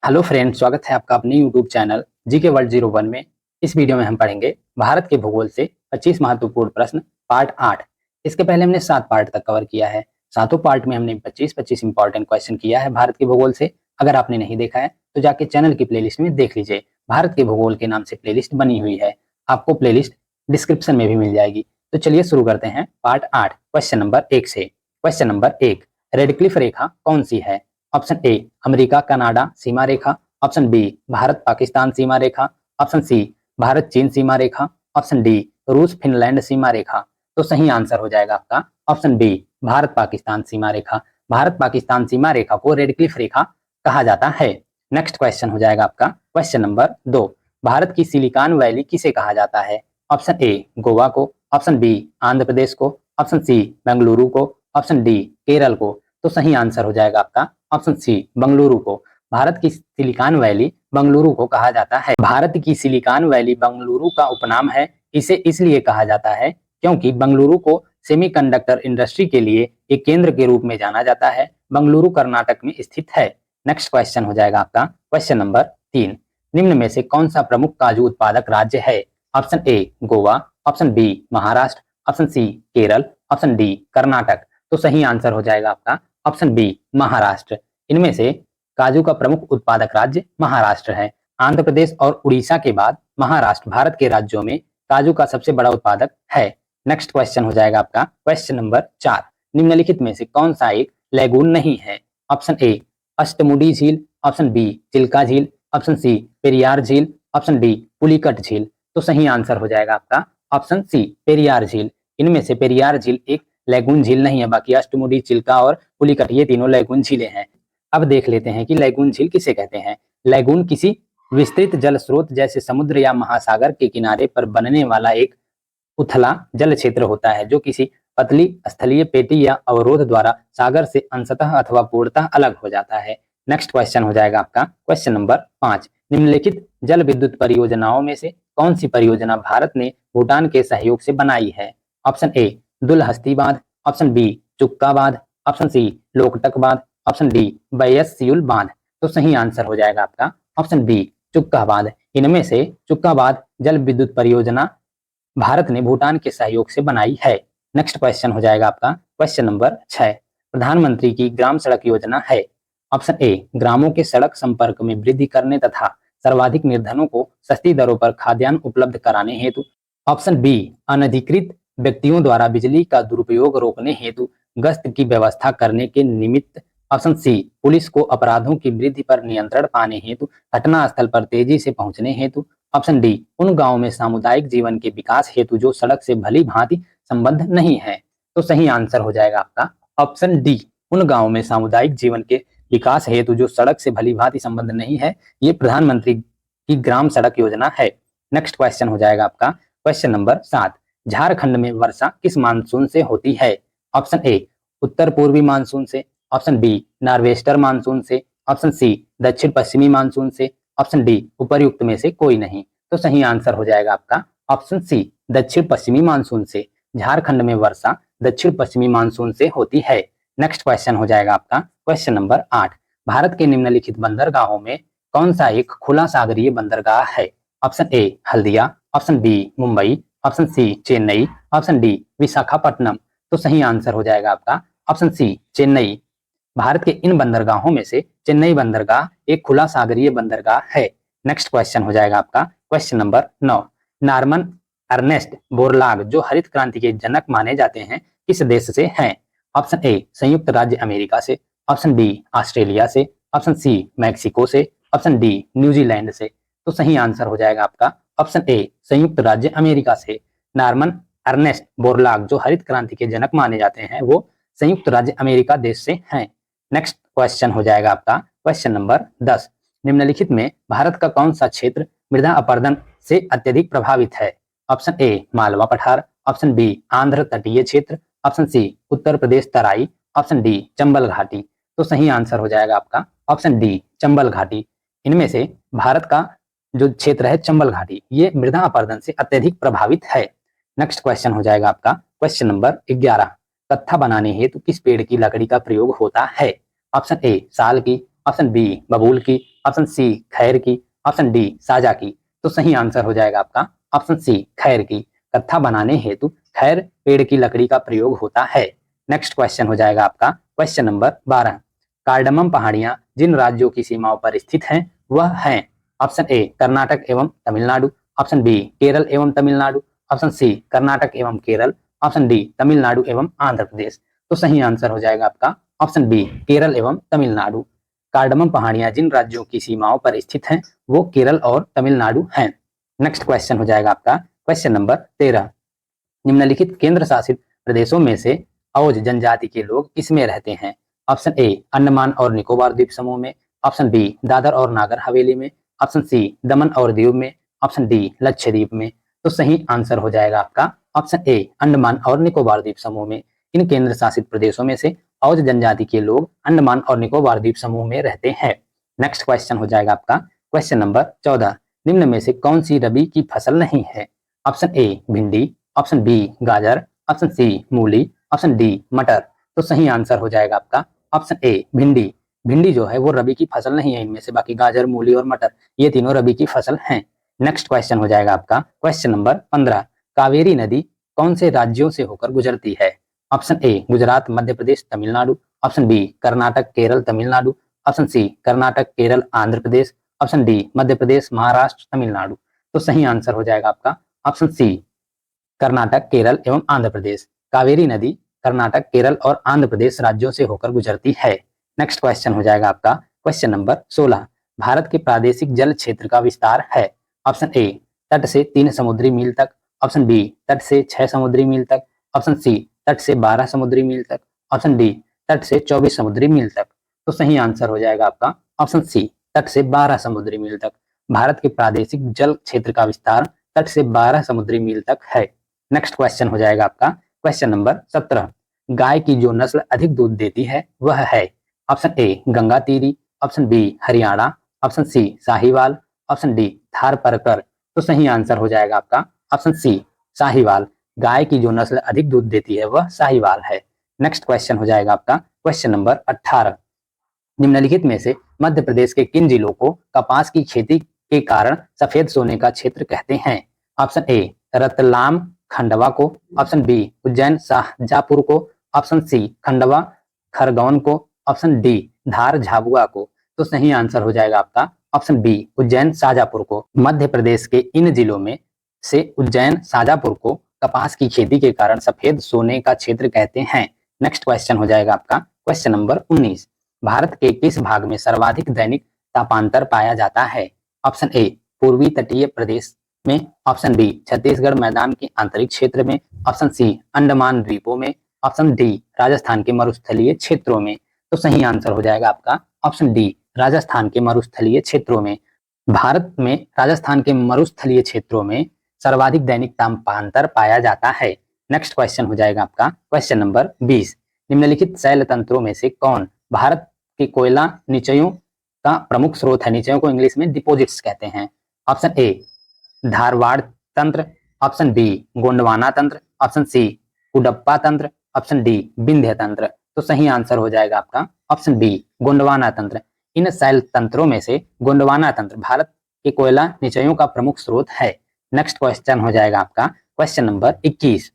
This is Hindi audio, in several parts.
हेलो फ्रेंड्स, स्वागत है आपका अपने यूट्यूब चैनल जीके वर्ल्ड 01 में। इस वीडियो में हम पढ़ेंगे भारत के भूगोल से 25 महत्वपूर्ण प्रश्न पार्ट 8। इसके पहले हमने 7 पार्ट तक कवर किया है। सातों पार्ट में हमने 25 इंपॉर्टेंट क्वेश्चन किया है भारत के भूगोल से। अगर आपने नहीं देखा है तो जाके चैनल की प्लेलिस्ट में देख लीजिए। भारत के भूगोल के नाम से प्लेलिस्ट बनी हुई है, आपको प्लेलिस्ट डिस्क्रिप्शन में भी मिल जाएगी। तो चलिए शुरू करते हैं पार्ट 8 क्वेश्चन नंबर 1 से। क्वेश्चन नंबर 1, रेडक्लिफ रेखा कौन सी है? ऑप्शन ए अमेरिका कनाडा सीमा रेखा, ऑप्शन बी भारत पाकिस्तान सीमा रेखा, ऑप्शन सी भारत चीन सीमा रेखा, ऑप्शन डी रूस फिनलैंड सीमा रेखा। तो सही आंसर हो जाएगा आपका ऑप्शन बी भारत पाकिस्तान सीमा रेखा। भारत पाकिस्तान सीमा रेखा को रेडक्लिफ रेखा कहा जाता है। नेक्स्ट क्वेश्चन हो जाएगा आपका क्वेश्चन नंबर 2, भारत की सिलिकॉन वैली किसे कहा जाता है? ऑप्शन ए गोवा को, ऑप्शन बी आंध्र प्रदेश को, ऑप्शन सी बेंगलुरु को, ऑप्शन डी केरल को। तो सही आंसर हो जाएगा आपका ऑप्शन सी बंगलुरु को। भारत की सिलिकॉन वैली बंगलुरु को कहा जाता है। भारत की सिलिकॉन वैली बंगलुरु का उपनाम है। इसे इसलिए कहा जाता है क्योंकि बंगलुरु को सेमीकंडक्टर इंडस्ट्री के लिए एक केंद्र के रूप में जाना जाता है। बंगलुरु कर्नाटक में स्थित है। नेक्स्ट क्वेश्चन हो जाएगा आपका क्वेश्चन नंबर 3, निम्न में से कौन सा प्रमुख काजू उत्पादक राज्य है? Option A Goa, option B Maharashtra, option C Kerala, option D Karnataka. तो सही आंसर हो जाएगा आपका ऑप्शन बी महाराष्ट्र। इनमें से काजू का प्रमुख उत्पादक राज्य महाराष्ट्र है। आंध्र प्रदेश और उड़ीसा के बाद महाराष्ट्र भारत के राज्यों में काजू का सबसे बड़ा उत्पादक है। नेक्स्ट क्वेश्चन हो जाएगा आपका क्वेश्चन नंबर 4, निम्नलिखित में से कौन सा एक लैगून नहीं है? ऑप्शन ए अष्टमुडी झील, ऑप्शन बी चिल्का झील, ऑप्शन सी पेरियार झील, ऑप्शन डी पुलिकट झील। तो सही आंसर हो जाएगा आपका ऑप्शन सी पेरियार झील। इनमें से पेरियार झील एक लैगून झील नहीं है, बाकी अष्टमुडी, चिल्का और पुलिकट ये तीनों लैगून झीलें हैं। अब देख लेते हैं कि लैगून झील किसे कहते हैं। लैगून किसी विस्तृत जल स्रोत जैसे समुद्र या महासागर के किनारे पर बनने वाला एक उथला जल क्षेत्र होता है जो किसी पतली स्थलीय पेटी या अवरोध द्वारा सागर से अंशतः अथवा पूर्णतः अलग हो जाता है। नेक्स्ट क्वेश्चन हो जाएगा आपका क्वेश्चन नंबर 5, निम्नलिखित जल विद्युत परियोजनाओं में से कौन सी परियोजना भारत ने भूटान के सहयोग से बनाई है? ऑप्शन ए दुलहस्ती बांध, ऑप्शन बी चुक्का बांध, ऑप्शन सी लोकटक बांध, ऑप्शन डी बैयस-सियुल बांध। तो सही आंसर हो जाएगा आपका ऑप्शन बी चुक्का बांध। इनमें से चुक्का बांध जल विद्युत परियोजना भारत ने भूटान के सहयोग से बनाई है। नेक्स्ट क्वेश्चन हो जाएगा आपका क्वेश्चन नंबर 6, प्रधानमंत्री की ग्राम सड़क योजना है। ऑप्शन ए ग्रामों के सड़क संपर्क में वृद्धि करने तथा सर्वाधिक निर्धनों को सस्ती दरों पर खाद्यान्न उपलब्ध कराने हेतु, ऑप्शन बी अनधिकृत व्यक्तियों द्वारा बिजली का दुरुपयोग रोकने हेतु गश्त की व्यवस्था करने के निमित्त, ऑप्शन सी पुलिस को अपराधों की वृद्धि पर नियंत्रण पाने हेतु घटना स्थल पर तेजी से पहुंचने हेतु, ऑप्शन डी उन गांवों में सामुदायिक जीवन के विकास हेतु जो सड़क से भली भांति संबंध नहीं है। तो सही आंसर हो जाएगा आपका ऑप्शन डी उन गांवों में सामुदायिक जीवन के विकास हेतु जो सड़क से भली भांति संबंध नहीं है। ये प्रधानमंत्री की ग्राम सड़क योजना है। नेक्स्ट क्वेश्चन हो जाएगा आपका क्वेश्चन नंबर 7, झारखंड में वर्षा किस मानसून से होती है? ऑप्शन ए उत्तर पूर्वी मानसून से, ऑप्शन बी नॉर्वेस्टर मानसून से, ऑप्शन सी दक्षिण पश्चिमी मानसून से, ऑप्शन डी उपर्युक्त में से कोई नहीं। तो सही आंसर हो जाएगा आपका ऑप्शन सी दक्षिण पश्चिमी मानसून से। झारखंड में वर्षा दक्षिण पश्चिमी मानसून से होती है। नेक्स्ट क्वेश्चन हो जाएगा आपका क्वेश्चन नंबर 8, भारत के निम्नलिखित बंदरगाहों में कौन सा एक खुला सागरीय बंदरगाह है? Option A Haldia, option B Mumbai, option C Chennai, option D Visakhapatnam. तो सही आंसर हो जाएगा आपका ऑप्शन सी चेन्नई। भारत के इन बंदरगाहों में से चेन्नई बंदरगाह एक खुला सागरीय बंदरगाह है। नेक्स्ट क्वेश्चन हो जाएगा आपका question number 9, Norman Ernest Borlaug जो हरित क्रांति के जनक माने जाते हैं किस देश से हैं? ऑप्शन ए संयुक्त राज्य अमेरिका से, ऑप्शन बी ऑस्ट्रेलिया से, ऑप्शन सी मैक्सिको से, ऑप्शन डी न्यूजीलैंड से। तो सही आंसर हो जाएगा आपका ऑप्शन ए संयुक्त राज्य अमेरिका से। नॉर्मन अर्नेस्ट बोरलाग जो हरित क्रांति के जनक माने जाते हैं वो संयुक्त राज्य अमेरिका देश से हैं। नेक्स्ट क्वेश्चन हो जाएगा आपका क्वेश्चन नंबर 10, निम्नलिखित में भारत का कौन सा क्षेत्र मृदा अपरदन से अत्यधिक प्रभावित है? ऑप्शन ए मालवा पठार, ऑप्शन बी आंध्र तटीय क्षेत्र, ऑप्शन सी उत्तर प्रदेश तराई, ऑप्शन डी चंबल घाटी। तो सही आंसर हो जाएगा आपका ऑप्शन डी चंबल घाटी। इनमें से भारत का जो क्षेत्र है चंबल घाटी ये मृदा अपरदन से अत्यधिक प्रभावित है। नेक्स्ट क्वेश्चन हो जाएगा आपका क्वेश्चन नंबर 11, तख्ता बनाने हेतु किस पेड़ की लकड़ी का प्रयोग होता है? ऑप्शन ए साल की, ऑप्शन बी बबूल की, ऑप्शन सी खैर की, ऑप्शन डी साजा की। तो सही आंसर हो जाएगा आपका ऑप्शन सी खैर की। कत्था बनाने हेतु खैर पेड़ की लकड़ी का प्रयोग होता है। नेक्स्ट क्वेश्चन हो जाएगा आपका क्वेश्चन नंबर 12। कार्डमम पहाड़ियां जिन राज्यों की सीमाओं पर स्थित हैं वह हैं ऑप्शन ए कर्नाटक एवं तमिलनाडु, ऑप्शन बी केरल एवं तमिलनाडु, ऑप्शन सी कर्नाटक एवं केरल, ऑप्शन डी तमिलनाडु एवं आंध्र प्रदेश। तो सही आंसर हो जाएगा आपका ऑप्शन बी केरल एवं तमिलनाडु। कार्डमम पहाड़ियां जिन राज्यों की सीमाओं पर स्थित हैं वो केरल और तमिलनाडु हैं। नेक्स्ट क्वेश्चन हो जाएगा आपका क्वेश्चन नंबर 13। निम्नलिखित केंद्र शासित प्रदेशों में से औज जनजाति के लोग किसमें रहते हैं? ऑप्शन ए अंडमान और निकोबार द्वीप समूह में, ऑप्शन बी दादर और नागर हवेली में, ऑप्शन सी दमन और दीव में, ऑप्शन डी लक्षद्वीप में। तो सही आंसर हो जाएगा आपका ऑप्शन ए अंडमान और निकोबार द्वीप समूह में। इन केंद्र शासित प्रदेशों में से औज जनजाति के लोग अंडमान और निकोबार द्वीप समूह में रहते हैं। नेक्स्ट क्वेश्चन हो जाएगा आपका क्वेश्चन नंबर 14। निम्न में से कौन सी रबी की फसल नहीं है? ऑप्शन ए भिंडी, ऑप्शन बी गाजर, ऑप्शन सी मूली, ऑप्शन डी मटर। तो सही आंसर हो जाएगा आपका ऑप्शन ए भिंडी। भिंडी जो है वो रबी की फसल नहीं है इनमें से, बाकी गाजर मूली और मटर ये तीनों रबी की फसल हैं। नेक्स्ट क्वेश्चन हो जाएगा आपका क्वेश्चन नंबर 15। कावेरी नदी कौन से राज्यों से होकर गुजरती है? Option A Gujarat Madhya Pradesh Tamil Nadu, option B Karnataka Kerala Tamil Nadu, option C Karnataka Kerala Andhra Pradesh, option D Madhya Pradesh Maharashtra Tamil Nadu. तो सही आंसर हो जाएगा आपका ऑप्शन सी कर्नाटक केरल एवं आंध्र प्रदेश। कावेरी नदी कर्नाटक केरल और आंध्र प्रदेश राज्यों से होकर गुजरती है। नेक्स्ट क्वेश्चन हो जाएगा आपका क्वेश्चन नंबर 16। भारत के प्रादेशिक जल क्षेत्र का विस्तार है? ऑप्शन ए तट से 3 समुद्री मील तक, ऑप्शन बी तट से 6 समुद्री मील तक, ऑप्शन सी तट से 12 समुद्री मील तक, ऑप्शन डी तट से 24 समुद्री मील तक। तो सही आंसर हो जाएगा आपका ऑप्शन सी तट से 12 समुद्री मील तक। भारत के प्रादेशिक जल क्षेत्र का विस्तार तट से 12 समुद्री मील तक है। नेक्स्ट क्वेश्चन हो जाएगा आपका क्वेश्चन नंबर 17। गाय की जो नस्ल अधिक दूध देती है वह है? Option A Gangatiri, option B Haryana, option C Sahiwal, option D Tharparkar. तो सही आंसर हो जाएगा आपका ऑप्शन सी साहिवाल। गाय की जो नस्ल अधिक दूध देती है वह साहिवाल है। नेक्स्ट क्वेश्चन हो जाएगा आपका क्वेश्चन नंबर 18। निम्नलिखित में से मध्य प्रदेश के किन जिलों को कपास की खेती के कारण सफेद सोने का क्षेत्र कहते हैं? ऑप्शन ए रतलाम खंडवा को, ऑप्शन बी उज्जैन शाहजहांपुर को, ऑप्शन सी खंडवा खरगोन को, ऑप्शन डी धार झाबुआ को। तो सही आंसर हो जाएगा आपका ऑप्शन बी उज्जैन शाहजहांपुर को। मध्य प्रदेश के इन जिलों में से उज्जैन शाहजहांपुर को कपास की खेती के कारण सफेद सोने का क्षेत्र कहते हैं। नेक्स्ट क्वेश्चन हो जाएगा आपका क्वेश्चन नंबर 19। भारत के किस भाग में सर्वाधिक दैनिक तापांतर पाया जाता है? ऑप्शन ए पूर्वी तटीय प्रदेश में, ऑप्शन बी छत्तीसगढ़ मैदान के आंतरिक क्षेत्र में, ऑप्शन सी अंडमान द्वीपों में, ऑप्शन डी राजस्थान के मरुस्थलीय क्षेत्रों में। तो सही आंसर हो जाएगा आपका ऑप्शन डी राजस्थान के मरुस्थलीय क्षेत्रों में। भारत में राजस्थान के मरुस्थलीय क्षेत्रों में सर्वाधिक दैनिक तापांतर पाया जाता है। नेक्स्ट क्वेश्चन हो जाएगा आपका क्वेश्चन नंबर 20। निम्नलिखित शैल तंत्रों में से कौन भारत के कोयला निचयों का प्रमुख स्रोत है? निचयों को इंग्लिश में डिपोजिट्स कहते हैं। ऑप्शन ए धारवाड़ तंत्र, ऑप्शन बी गोंडवाना तंत्र, ऑप्शन सी कुडप्पा तंत्र, ऑप्शन डी विंध्य तंत्र। तो सही आंसर हो जाएगा आपका ऑप्शन बी गोंडवाना तंत्र। इन शैल तंत्रों में से गोंडवाना तंत्र भारत के कोयला निचयों का प्रमुख स्रोत है। नेक्स्ट क्वेश्चन हो जाएगा आपका क्वेश्चन नंबर 21।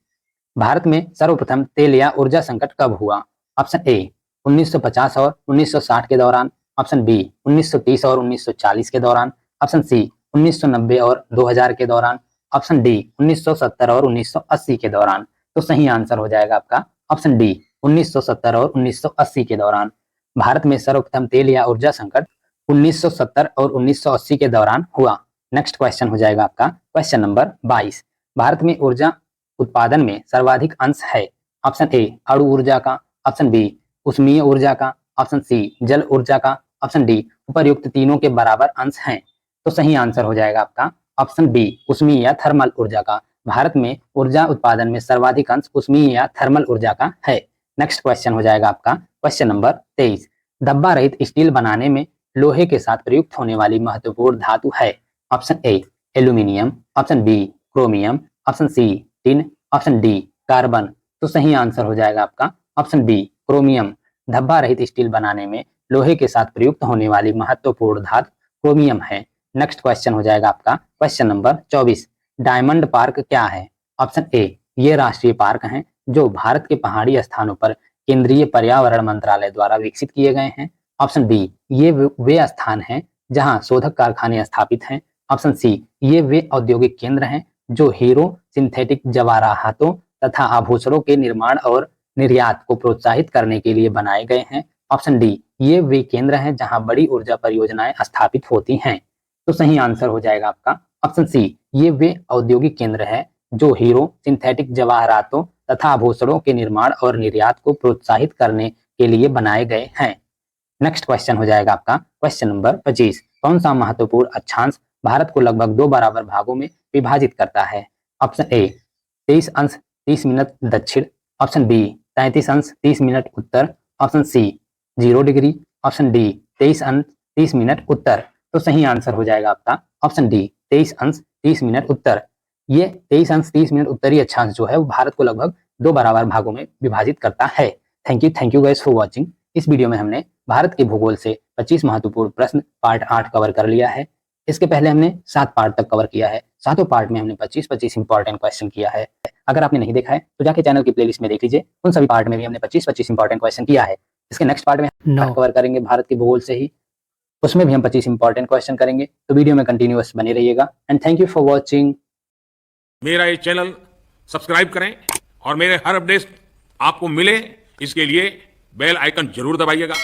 भारत में सर्वप्रथम तेल या ऊर्जा संकट कब हुआ? ऑप्शन ए 1950 और 1960 के दौरान, ऑप्शन बी 1930 और 1940 के दौरान, ऑप्शन सी 1990 और 2000 के दौरान, ऑप्शन डी 1970 और 1980 के दौरान। तो सही आंसर हो जाएगा आपका ऑप्शन डी 1970 और 1980 के दौरान। भारत में सर्वप्रथम तेल या ऊर्जा संकट 1970 और 1980 के दौरान हुआ। नेक्स्ट क्वेश्चन हो जाएगा आपका क्वेश्चन नंबर 22। भारत में ऊर्जा उत्पादन में सर्वाधिक अंश है? ऑप्शन ए अणु ऊर्जा का, ऑप्शन बी उष्मीय ऊर्जा का, ऑप्शन सी जल ऊर्जा का, ऑप्शन डी उपर्युक्त तीनों के बराबर अंश हैं। तो सही आंसर हो जाएगा आपका ऑप्शन बी उष्मीय या थर्मल ऊर्जा का। भारत में ऊर्जा उत्पादन में सर्वाधिक अंश उष्मीय या थर्मल ऊर्जा का है। नेक्स्ट क्वेश्चन हो जाएगा आपका क्वेश्चन नंबर 23। धब्बा रहित स्टील बनाने में लोहे के साथ प्रयुक्त होने वाली महत्वपूर्ण धातु है? Option A aluminium, option B chromium, option C tin, option D carbon. तो सही आंसर हो जाएगा आपका ऑप्शन बी क्रोमियम। धब्बा रहित स्टील बनाने में लोहे के साथ प्रयुक्त होने वाली महत्वपूर्ण धातु क्रोमियम है। नेक्स्ट क्वेश्चन हो जाएगा आपका क्वेश्चन नंबर 24। डायमंड पार्क क्या है? ऑप्शन ए, ये राष्ट्रीय पार्क हैं जो भारत के पहाड़ी स्थानों पर केंद्रीय पर्यावरण मंत्रालय द्वारा विकसित किए गए हैं। ऑप्शन बी, ये वे स्थान हैं जहां शोधक कारखाने स्थापित हैं। ऑप्शन सी, ये वे औद्योगिक केंद्र हैं जो हीरो, सिंथेटिक जवाहरातों तथा आभूषणों के निर्माण और निर्यात को प्रोत्साहित करने के लिए बनाए गए हैं। ऑप्शन डी, ये वे केंद्र हैं जहां बड़ी ऊर्जा परियोजनाएं स्थापित होती हैं। तो सही आंसर हो जाएगा आपका ऑप्शन सी, ये वे औद्योगिक केंद्र हैं जो हीरो, सिंथेटिक जवाहरातों तथा आभूषणों के निर्माण और निर्यात को प्रोत्साहित करने के लिए बनाए गए हैं। नेक्स्ट क्वेश्चन हो जाएगा आपका क्वेश्चन नंबर 25। कौन सा महत्वपूर्ण अक्षांश भारत को लगभग 2 बराबर भागों में विभाजित करता है? ऑप्शन ए, 23 अंश 30 मिनट दक्षिण। ऑप्शन बी, 33 अंश 30 मिनट उत्तर। Option C, 0 degree. Option D, 23 अंश 30 मिनट उत्तर। तो सही आंसर हो जाएगा आपका ऑप्शन डी, 23 अंश 30 मिनट उत्तर। ये 23 अंश 30 मिनट उत्तरी अक्षांश जो है वो भारत को लगभग 2 बराबर भागों में विभाजित करता है। Thank you guys for watching. इस वीडियो में हमने भारत के भूगोल से 25 महत्वपूर्ण प्रश्न पार्ट 8 कवर कर लिया है। इसके पहले हमने 7 पार्ट तक कवर किया है। सातों पार्ट में हमने 25 इंपॉर्टेंट क्वेश्चन किया है। अगर आपने नहीं देखा है तो जाके चैनल की प्लेलिस्ट में देख लीजिए। उन सभी पार्ट में भी हमने 25 इंपॉर्टेंट क्वेश्चन किया है। इसके नेक्स्ट पार्ट में कवर करेंगे भारत के भूगोल से ही, उसमें भी हम 25 इंपॉर्टेंट क्वेश्चन करेंगे। तो वीडियो में कंटिन्यूअस बने रहिएगा and thank you for watching. मेरा ये चैनल सब्सक्राइब करें और मेरे हर अपडेट आपको मिले इसके लिए बेल आइकन जरूर दबाइएगा।